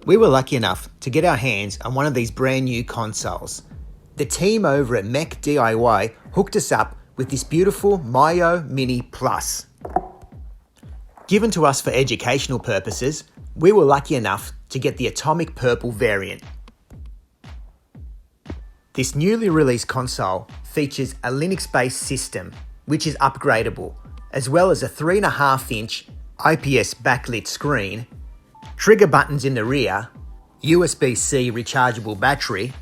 We were lucky enough to get our hands on one of these brand new consoles. The team over at MechDIY hooked us up with this beautiful Miyoo Mini Plus. Given to us for educational purposes, we were lucky enough to get the atomic purple variant. This newly released console features a Linux-based system, which is upgradable, as well as a 3.5-inch IPS Backlit screen, trigger buttons in the rear, USB-C rechargeable battery,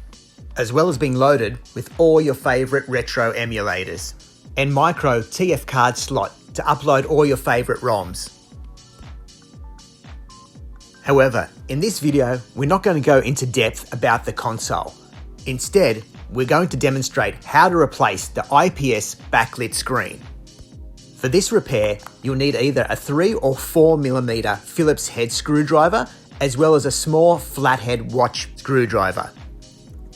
as well as being loaded with all your favourite retro emulators, and micro TF card slot to upload all your favourite ROMs. However, in this video, we're not going to go into depth about the console. Instead, we're going to demonstrate how to replace the IPS backlit screen. For this repair, you'll need either a 3 or 4mm Phillips head screwdriver, as well as a small flathead watch screwdriver.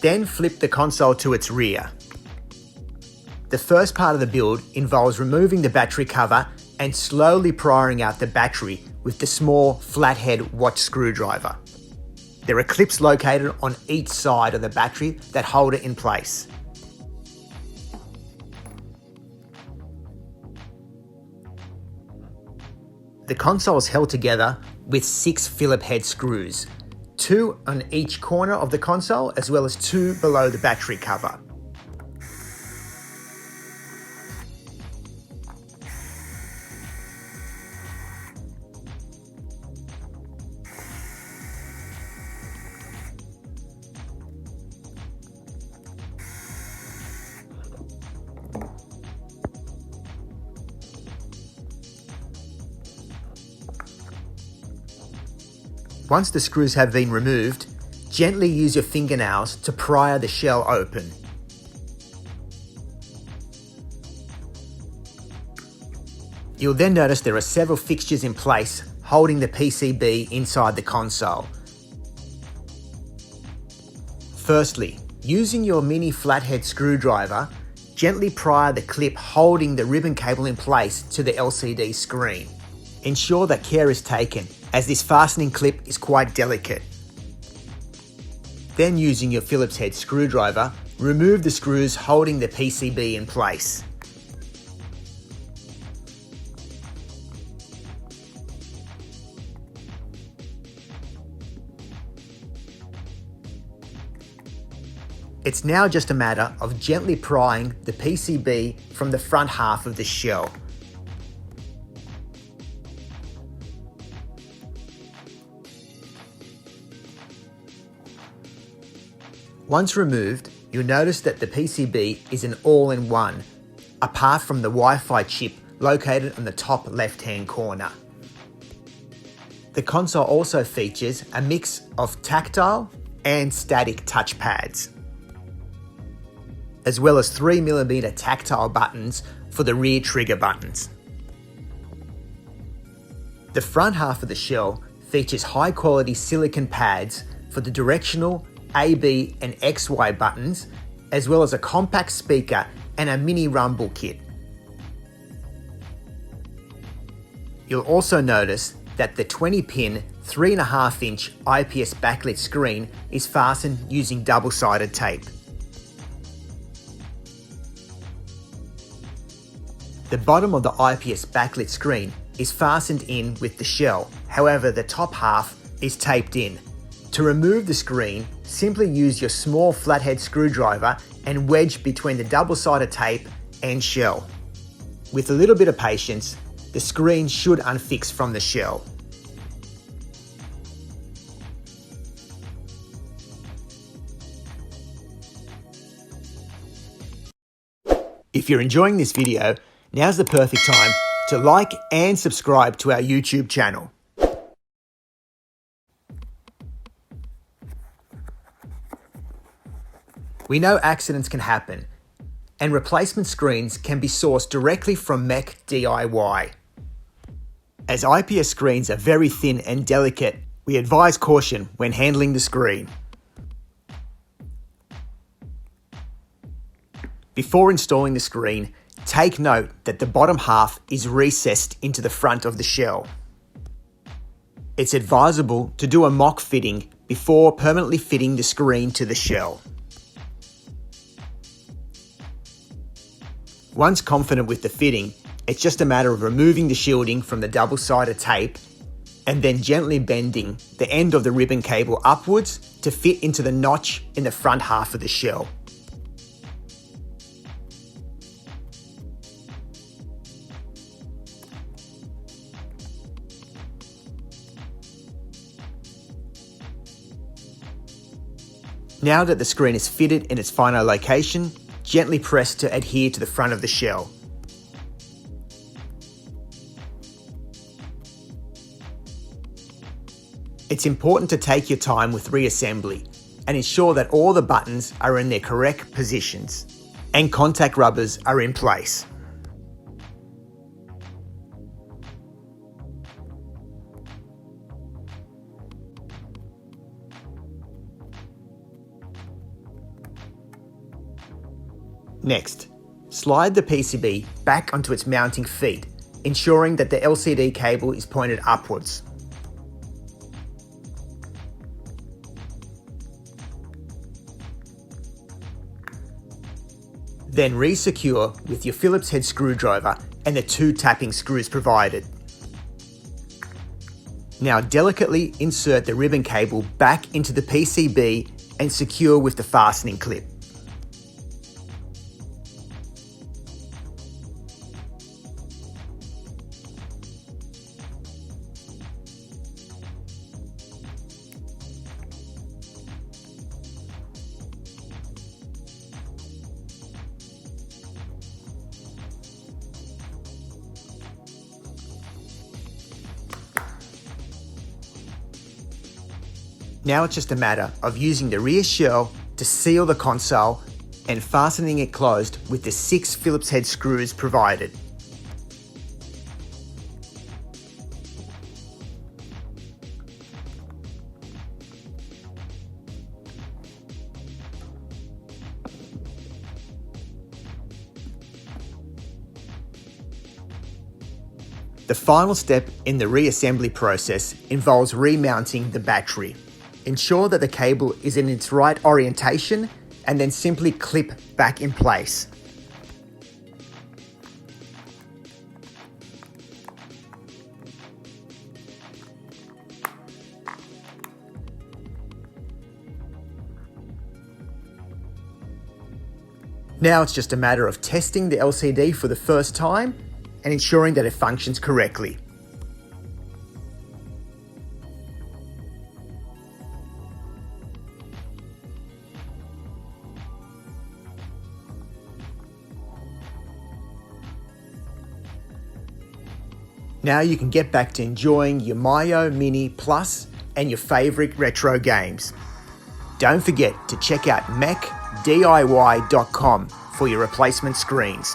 Then flip the console to its rear. The first part of the build involves removing the battery cover and slowly prying out the battery with the small flathead watch screwdriver. There are clips located on each side of the battery that hold it in place. The console is held together with 6 Phillips head screws, 2 on each corner of the console as well as 2 below the battery cover. Once the screws have been removed, gently use your fingernails to pry the shell open. You'll then notice there are several fixtures in place holding the PCB inside the console. Firstly, using your mini flathead screwdriver, gently pry the clip holding the ribbon cable in place to the LCD screen. Ensure that care is taken, as this fastening clip is quite delicate. Then, using your Phillips head screwdriver, remove the screws holding the PCB in place. It's now just a matter of gently prying the PCB from the front half of the shell. Once removed, you'll notice that the PCB is an all-in-one, apart from the Wi-Fi chip located on the top left-hand corner. The console also features a mix of tactile and static touchpads, as well as 3mm tactile buttons for the rear trigger buttons. The front half of the shell features high-quality silicon pads for the directional, A, B and XY buttons, as well as a compact speaker and a mini rumble kit. You'll also notice that the 20-pin 3.5-inch IPS backlit screen is fastened using double-sided tape. The bottom of the IPS backlit screen is fastened in with the shell, however the top half is taped in. To remove the screen, simply use your small flathead screwdriver and wedge between the double-sided tape and shell. With a little bit of patience, the screen should unfix from the shell. If you're enjoying this video, now's the perfect time to like and subscribe to our YouTube channel. We know accidents can happen, and replacement screens can be sourced directly from MechDIY. As IPS screens are very thin and delicate, we advise caution when handling the screen. Before installing the screen, take note that the bottom half is recessed into the front of the shell. It's advisable to do a mock fitting before permanently fitting the screen to the shell. Once confident with the fitting, it's just a matter of removing the shielding from the double-sided tape and then gently bending the end of the ribbon cable upwards to fit into the notch in the front half of the shell. Now that the screen is fitted in its final location, gently press to adhere to the front of the shell. It's important to take your time with reassembly and ensure that all the buttons are in their correct positions and contact rubbers are in place. Next, slide the PCB back onto its mounting feet, ensuring that the LCD cable is pointed upwards. Then re-secure with your Phillips head screwdriver and the 2 tapping screws provided. Now delicately insert the ribbon cable back into the PCB and secure with the fastening clip. Now it's just a matter of using the rear shell to seal the console and fastening it closed with the 6 Phillips head screws provided. The final step in the reassembly process involves remounting the battery. Ensure that the cable is in its right orientation and then simply clip back in place. Now it's just a matter of testing the LCD for the first time and ensuring that it functions correctly. Now you can get back to enjoying your Miyoo Mini Plus and your favourite retro games. Don't forget to check out MechDIY.com for your replacement screens.